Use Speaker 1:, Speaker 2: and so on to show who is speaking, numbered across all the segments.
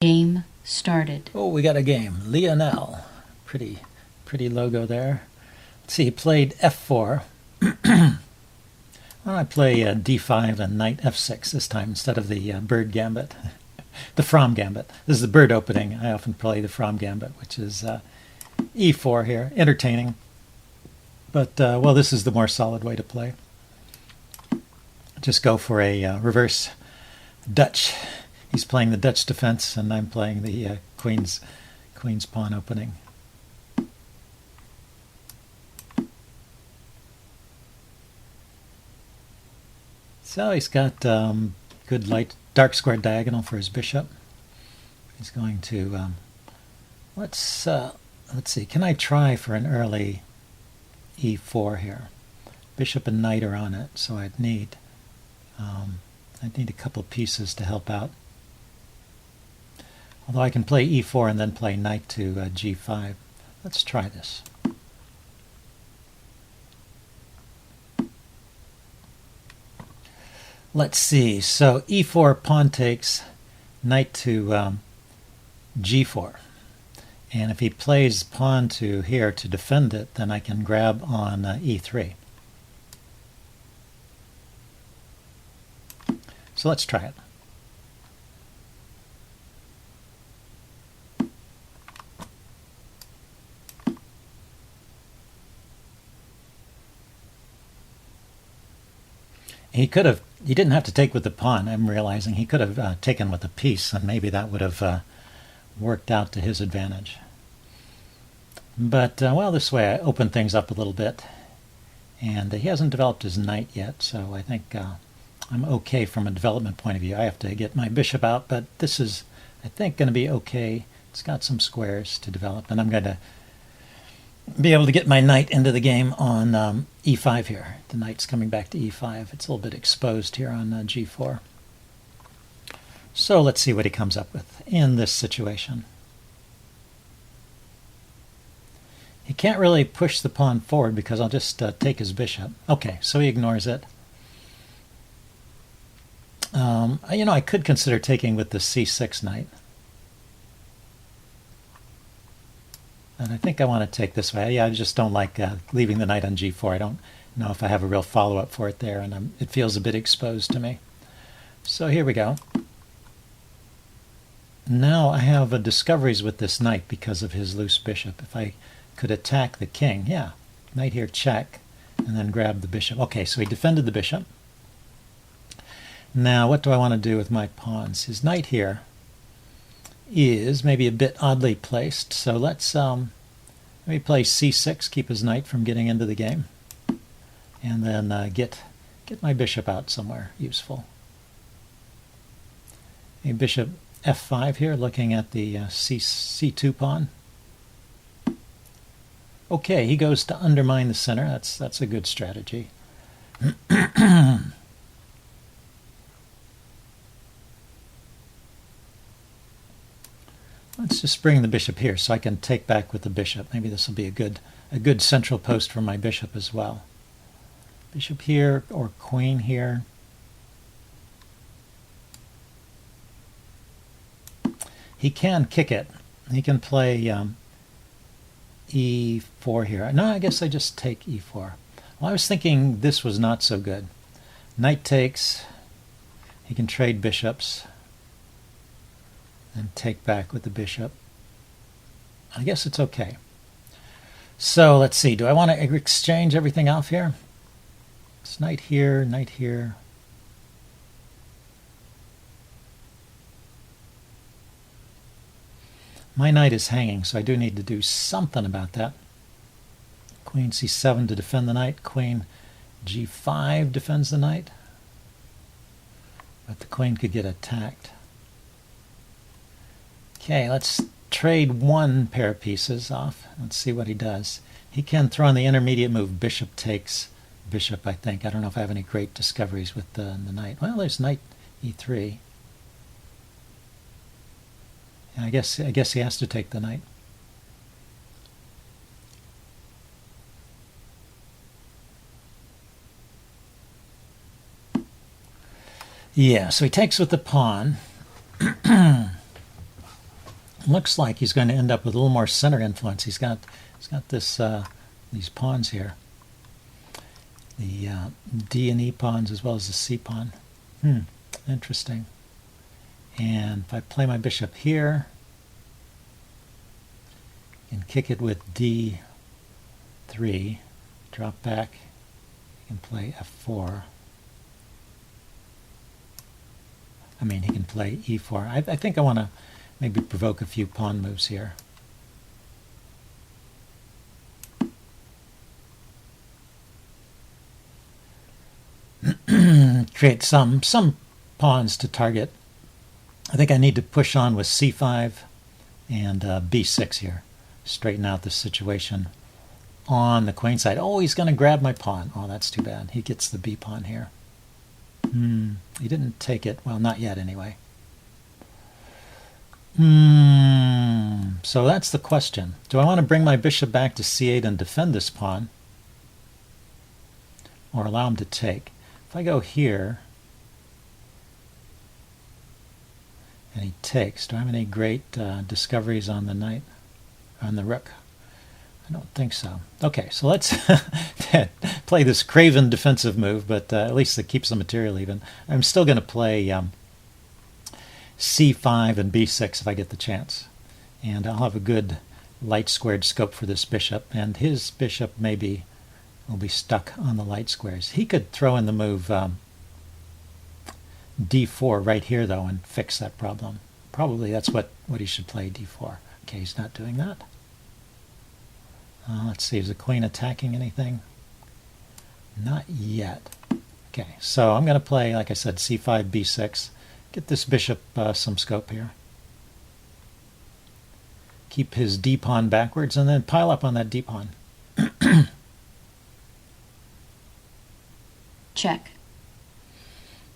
Speaker 1: Game started.
Speaker 2: Oh, we got a game. Lionel. Pretty logo there. Let's see, he played f4. Why don't I play d5 and knight f6 this time instead of the bird gambit? The From gambit. This is the bird opening. I often play the From gambit, which is e4 here. Entertaining. But, well, this is the more solid way to play. Just go for a reverse Dutch. He's playing the Dutch defense, and I'm playing the Queen's pawn opening. So he's got good dark square diagonal for his bishop. He's going to let's see. Can I try for an early e4 here? Bishop and knight are on it, so I'd need a couple pieces to help out. Although I can play e4 and then play knight to g5. Let's try this. Let's see. So e4 pawn takes, knight to g4. And if he plays pawn to here to defend it, then I can grab on e3. So let's try it. He didn't have to take with the pawn. I'm realizing he could have taken with a piece, and maybe that would have worked out to his advantage. But, well, this way I open things up a little bit. And he hasn't developed his knight yet, so I think I'm okay from a development point of view. I have to get my bishop out, but this is, I think, going to be okay. It's got some squares to develop, and I'm going to be able to get my knight into the game on e5 here. The knight's coming back to e5. It's a little bit exposed here on g4. So let's see what he comes up with in this situation. He can't really push the pawn forward because I'll just take his bishop. Okay, so he ignores it. I could consider taking with the c6 knight. And I think I want to take this way. Yeah, I just don't like leaving the knight on g4. I don't know if I have a real follow-up for it there, and it feels a bit exposed to me. So here we go. Now I have discoveries with this knight because of his loose bishop. If I could attack the king, yeah, knight here check, and then grab the bishop. Okay, so he defended the bishop. Now what do I want to do with my pawns? His knight here is maybe a bit oddly placed, so let's maybe play c6, keep his knight from getting into the game, and then get my bishop out somewhere useful. A bishop f5 here, looking at the c2 pawn. Okay, he goes to undermine the center. That's a good strategy. Let's just bring the bishop here so I can take back with the bishop. Maybe this will be a good central post for my bishop as well. Bishop here or queen here. He can kick it. He can play e4 here. No, I guess I just take e4. Well, I was thinking this was not so good. Knight takes. He can trade bishops and take back with the bishop. I guess it's okay. So let's see. Do I want to exchange everything off here? It's knight here, knight here. My knight is hanging, so I do need to do something about that. Queen c7 to defend the knight. Queen g5 defends the knight. But the queen could get attacked. Okay, let's trade one pair of pieces off. Let's see what he does. He can throw in the intermediate move. Bishop takes bishop, I think. I don't know if I have any great discoveries with the knight. Well, there's knight e3. And I guess he has to take the knight. Yeah, so he takes with the pawn. looks like he's going to end up with a little more center influence. He's got this these pawns here, the D and E pawns as well as the C pawn. Interesting. And if I play my bishop here and kick it with D3, drop back, you can play F4. I mean, he can play E4. I think I want to maybe provoke a few pawn moves here. Create some pawns to target. I think I need to push on with C5 and B6 here. Straighten out the situation on the queen side. Oh, he's going to grab my pawn. Oh, that's too bad. He gets the B pawn here. He didn't take it. Well, not yet anyway. So that's the question. Do I want to bring my bishop back to C8 and defend this pawn, or allow him to take? If I go here and he takes, do I have any great discoveries on the knight, on the rook? I don't think so. Okay, so let's play this craven defensive move, but at least it keeps the material even. I'm still going to play C5 and B6 if I get the chance. And I'll have a good light squared scope for this bishop, and his bishop maybe will be stuck on the light squares. He could throw in the move D4 right here, though, and fix that problem. Probably that's what he should play, D4. Okay, he's not doing that. Let's see, is the queen attacking anything? Not yet. Okay, so I'm going to play, like I said, C5, B6. Get this bishop some scope here. Keep his D pawn backwards, and then pile up on that D pawn.
Speaker 1: Check.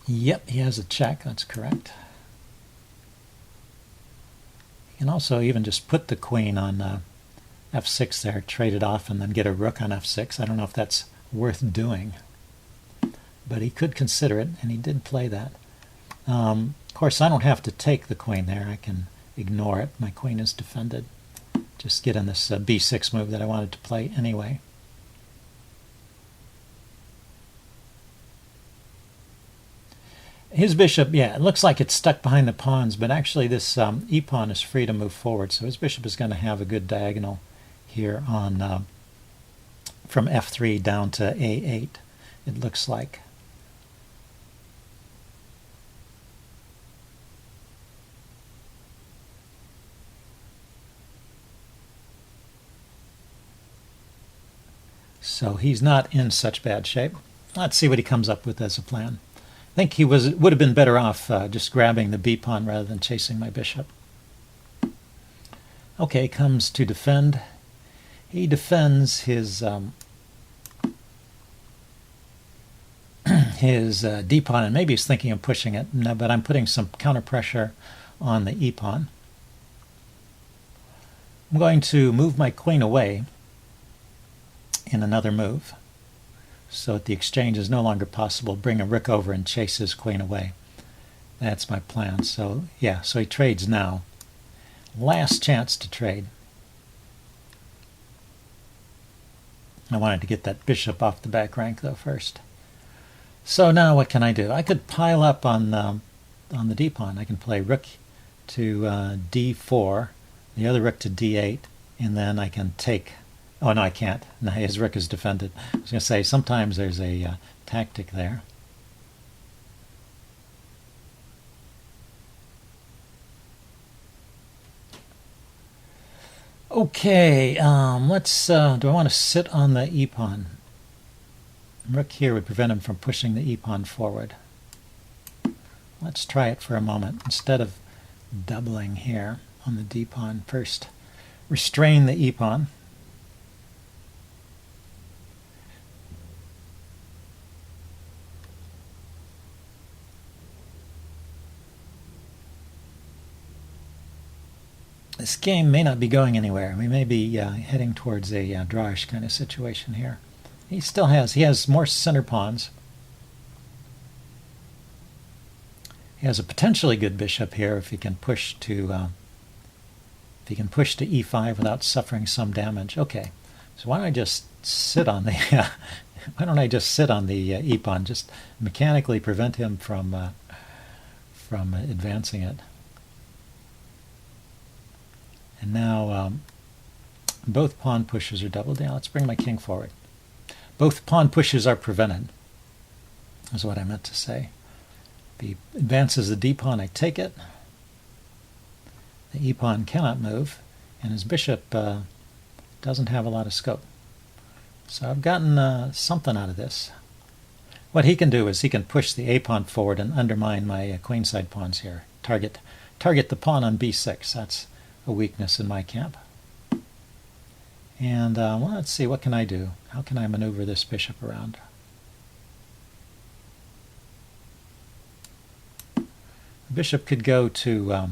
Speaker 2: Yep, he has a check. That's correct. You can also even just put the queen on F6 there, trade it off, and then get a rook on F6. I don't know if that's worth doing, but he could consider it, and he did play that. Of course, I don't have to take the queen there. I can ignore it. My queen is defended. Just get in this B6 move that I wanted to play anyway. His bishop, yeah, it looks like it's stuck behind the pawns, but actually this E pawn is free to move forward, so his bishop is going to have a good diagonal here on from F3 down to A8, it looks like. So he's not in such bad shape. Let's see what he comes up with as a plan. I think he would have been better off just grabbing the B pawn rather than chasing my bishop. Okay, comes to defend. He defends his his D pawn, and maybe he's thinking of pushing it. No, but I'm putting some counter pressure on the E pawn. I'm going to move my queen away in another move, so that the exchange is no longer possible. Bring a rook over and chase his queen away. That's my plan. So yeah, so he trades now. Last chance to trade. I wanted to get that bishop off the back rank though first. So now what can I do? I could pile up on the D pawn. I can play rook to D4, the other rook to D8, and then I can take. Oh, no, I can't. No, his rook is defended. I was going to say, sometimes there's a tactic there. Okay, let's. Do I want to sit on the E pawn? Rook here would prevent him from pushing the E pawn forward. Let's try it for a moment. Instead of doubling here on the D pawn, first restrain the E pawn. This game may not be going anywhere. We may be heading towards a drawish kind of situation here. He has more center pawns. He has a potentially good bishop here if he can push to If he can push to e5 without suffering some damage. Okay, so why don't I just sit on the e pawn, just mechanically prevent him from advancing it. And now both pawn pushes are doubled down. Let's bring my king forward. Both pawn pushes are prevented, is what I meant to say. If he advances the d pawn, I take it. The e pawn cannot move, and his bishop doesn't have a lot of scope. So I've gotten something out of this. What he can do is he can push the a pawn forward and undermine my queenside pawns here. Target the pawn on b6. That's a weakness in my camp. And well, let's see, what can I do? How can I maneuver this bishop around? The bishop could go to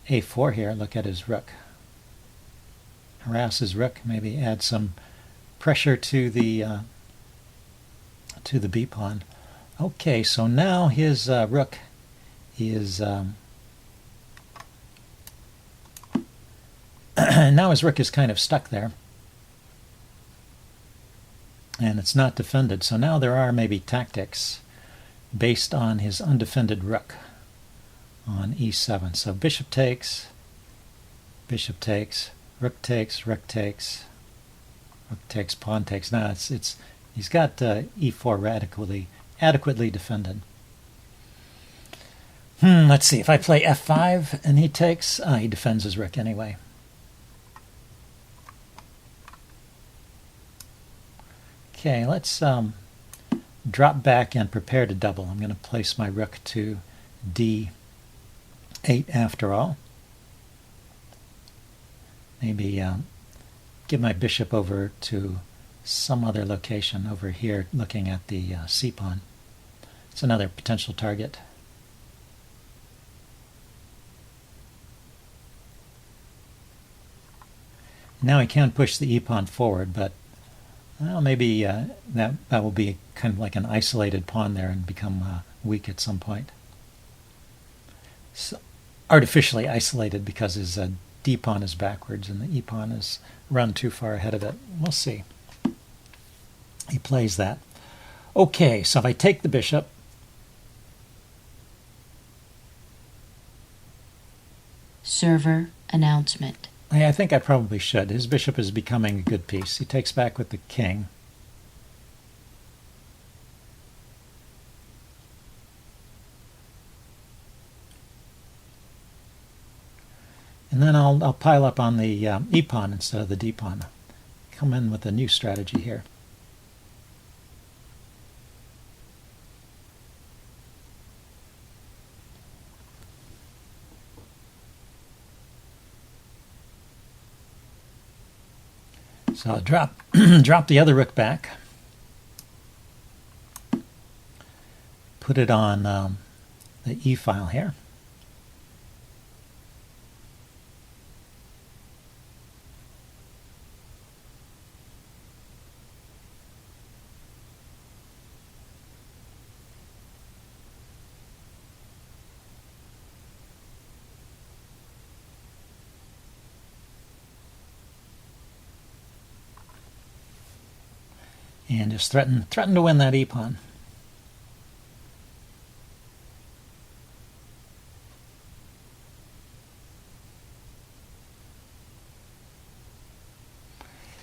Speaker 2: a4 here. Look at his rook. Harass his rook. Maybe add some pressure to the b pawn. Okay, so now his rook is now his rook is kind of stuck there, and it's not defended. So now there are maybe tactics based on his undefended rook on e7. So bishop takes, rook takes, rook takes, rook takes, pawn takes. Now he's got e4 adequately defended. Let's see, if I play f5 and he takes, he defends his rook anyway. Okay, let's drop back and prepare to double. I'm going to place my rook to d8 after all. Maybe give my bishop over to some other location over here, looking at the c pawn. It's another potential target. Now he can push the e pawn forward, but well, maybe that will be kind of like an isolated pawn there and become weak at some point. So, artificially isolated because his d pawn is backwards and the e pawn is run too far ahead of it. We'll see. He plays that. Okay, so if I take the bishop,
Speaker 1: server announcement.
Speaker 2: I think I probably should. His bishop is becoming a good piece. He takes back with the king. And then I'll pile up on the e pawn instead of the d pawn. Come in with a new strategy here. So I'll drop the other rook back, put it on the e file here. And just threaten to win that e pawn.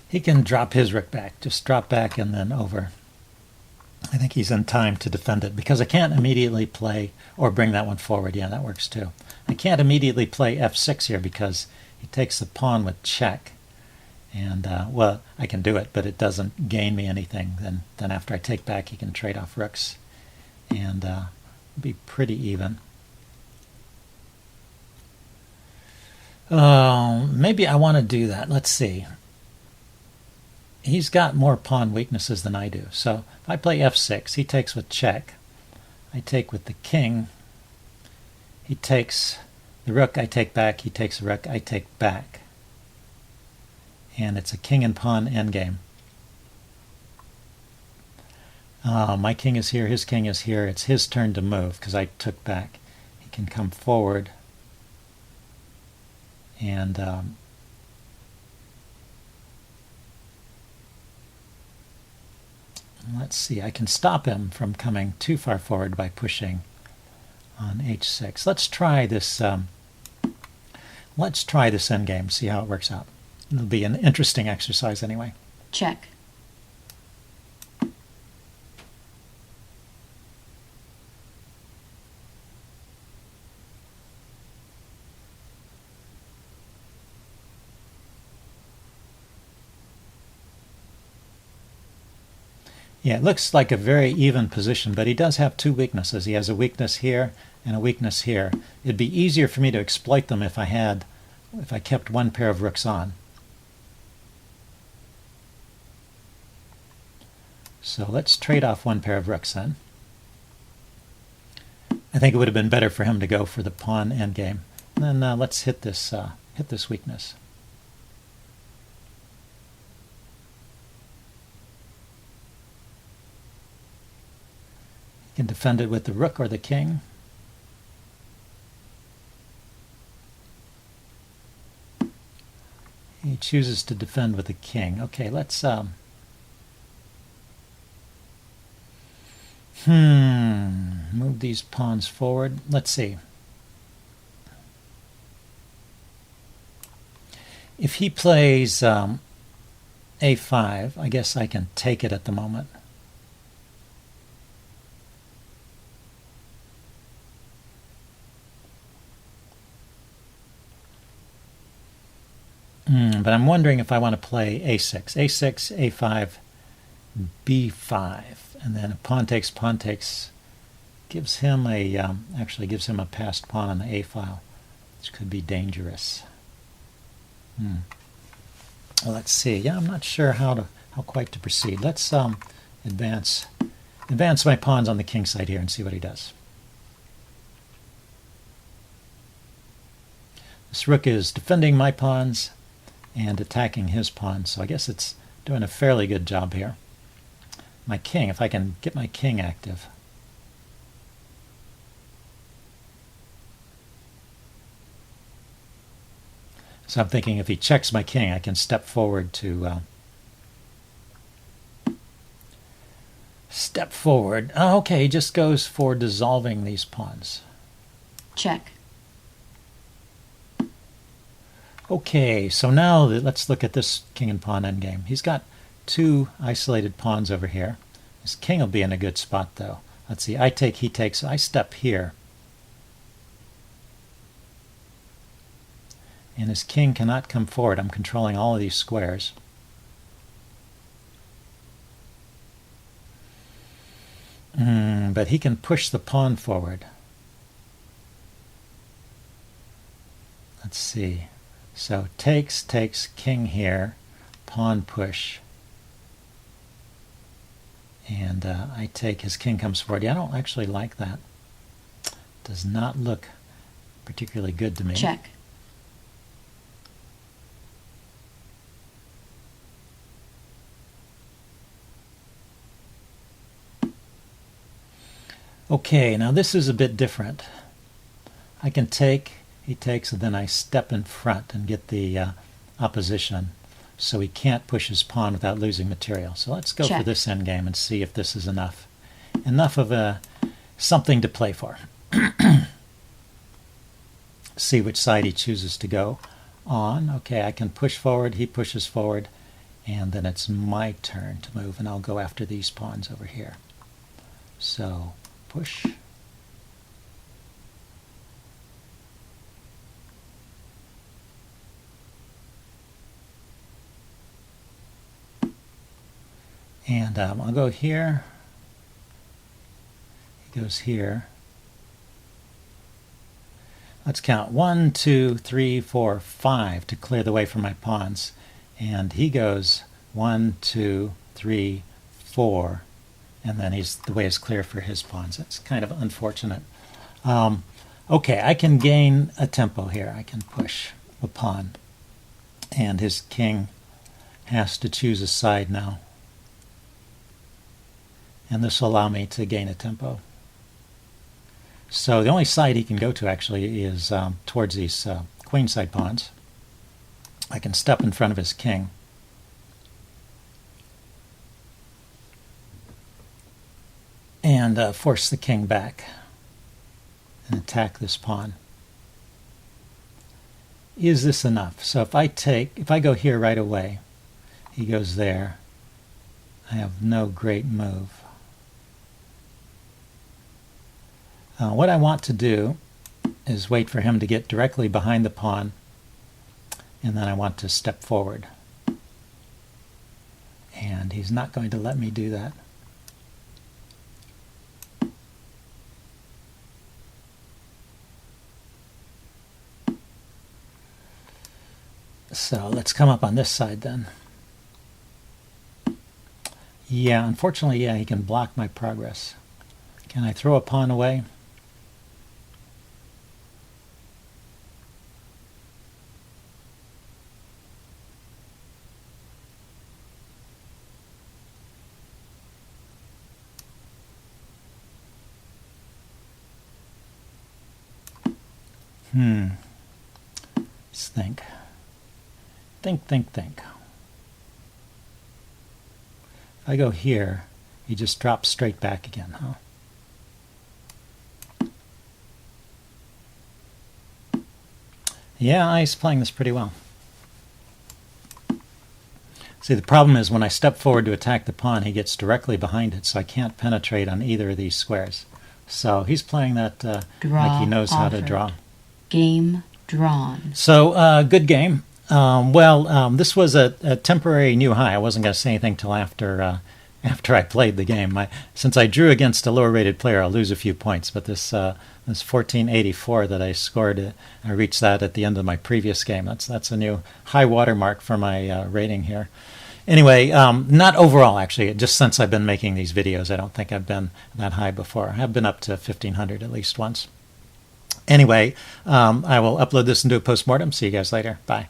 Speaker 2: He can drop his rook back, just drop back and then over. I think he's in time to defend it because I can't immediately play, or bring that one forward. Yeah, that works too. I can't immediately play f6 here because he takes the pawn with check. And, well, I can do it, but it doesn't gain me anything. Then after I take back, he can trade off rooks and be pretty even. Maybe I want to do that. Let's see. He's got more pawn weaknesses than I do. So if I play f6, he takes with check. I take with the king. He takes the rook, I take back. He takes the rook, I take back. And it's a king and pawn endgame. My king is here, his king is here. It's his turn to move because I took back. He can come forward And let's see, I can stop him from coming too far forward by pushing on h6. Let's try this. Let's try this endgame, see how it works out. It'll be an interesting exercise anyway.
Speaker 1: Check.
Speaker 2: Yeah, it looks like a very even position, but he does have two weaknesses. He has a weakness here and a weakness here. It'd be easier for me to exploit them if I kept one pair of rooks on. So let's trade off one pair of rooks then. I think it would have been better for him to go for the pawn endgame. And then let's hit this weakness. You can defend it with the rook or the king. He chooses to defend with the king. Okay, let's move these pawns forward. Let's see. If he plays a5, I guess I can take it at the moment. But I'm wondering if I want to play a6. a6, a5, b5. And then pawn takes gives him actually gives him a passed pawn on the a file, which could be dangerous. Well, let's see. Yeah, I'm not sure how quite to proceed. Let's advance my pawns on the king side here and see what he does. This rook is defending my pawns and attacking his pawns, so I guess it's doing a fairly good job here. My king, if I can get my king active. So I'm thinking if he checks my king, I can step forward to Oh, okay, he just goes for dissolving these pawns.
Speaker 1: Check.
Speaker 2: Okay, so now let's look at this king and pawn endgame. He's got two isolated pawns over here. His king will be in a good spot, though. Let's see, I take, he takes, I step here. And his king cannot come forward. I'm controlling all of these squares. But he can push the pawn forward. Let's see. So takes, king here, pawn push. And I take, his king comes forward. Yeah, I don't actually like that. Does not look particularly good to me.
Speaker 1: Check.
Speaker 2: Okay, now this is a bit different. I can take, he takes, and then I step in front and get the opposition, so he can't push his pawn without losing material. So let's go for this endgame and see if this is enough of something to play for. See which side he chooses to go on. Okay, I can push forward, he pushes forward, and then it's my turn to move, and I'll go after these pawns over here. So push. And I'll go here. He goes here. Let's count 1, 2, 3, 4, 5 to clear the way for my pawns. And he goes 1, 2, 3, 4. And then the way is clear for his pawns. That's kind of unfortunate. Okay, I can gain a tempo here. I can push a pawn. And his king has to choose a side now. And this will allow me to gain a tempo. So the only side he can go to actually is towards these queenside pawns. I can step in front of his king. And force the king back and attack this pawn. Is this enough? So if I go here right away, he goes there, I have no great move. What I want to do is wait for him to get directly behind the pawn, and then I want to step forward. And he's not going to let me do that. So let's come up on this side then. Yeah, unfortunately, yeah, he can block my progress. Can I throw a pawn away? Let's think. Think. If I go here, he just drops straight back again, huh? Yeah, he's playing this pretty well. See, the problem is when I step forward to attack the pawn, he gets directly behind it, so I can't penetrate on either of these squares. So he's playing that like he knows how to draw.
Speaker 1: Game drawn.
Speaker 2: So, good game. This was a temporary new high. I wasn't going to say anything till after I played the game. Since I drew against a lower-rated player, I'll lose a few points. But this 1484 that I scored, I reached that at the end of my previous game. That's a new high watermark for my rating here. Anyway, not overall, actually. Just since I've been making these videos, I don't think I've been that high before. I've been up to 1,500 at least once. Anyway, I will upload this and do a postmortem. See you guys later. Bye.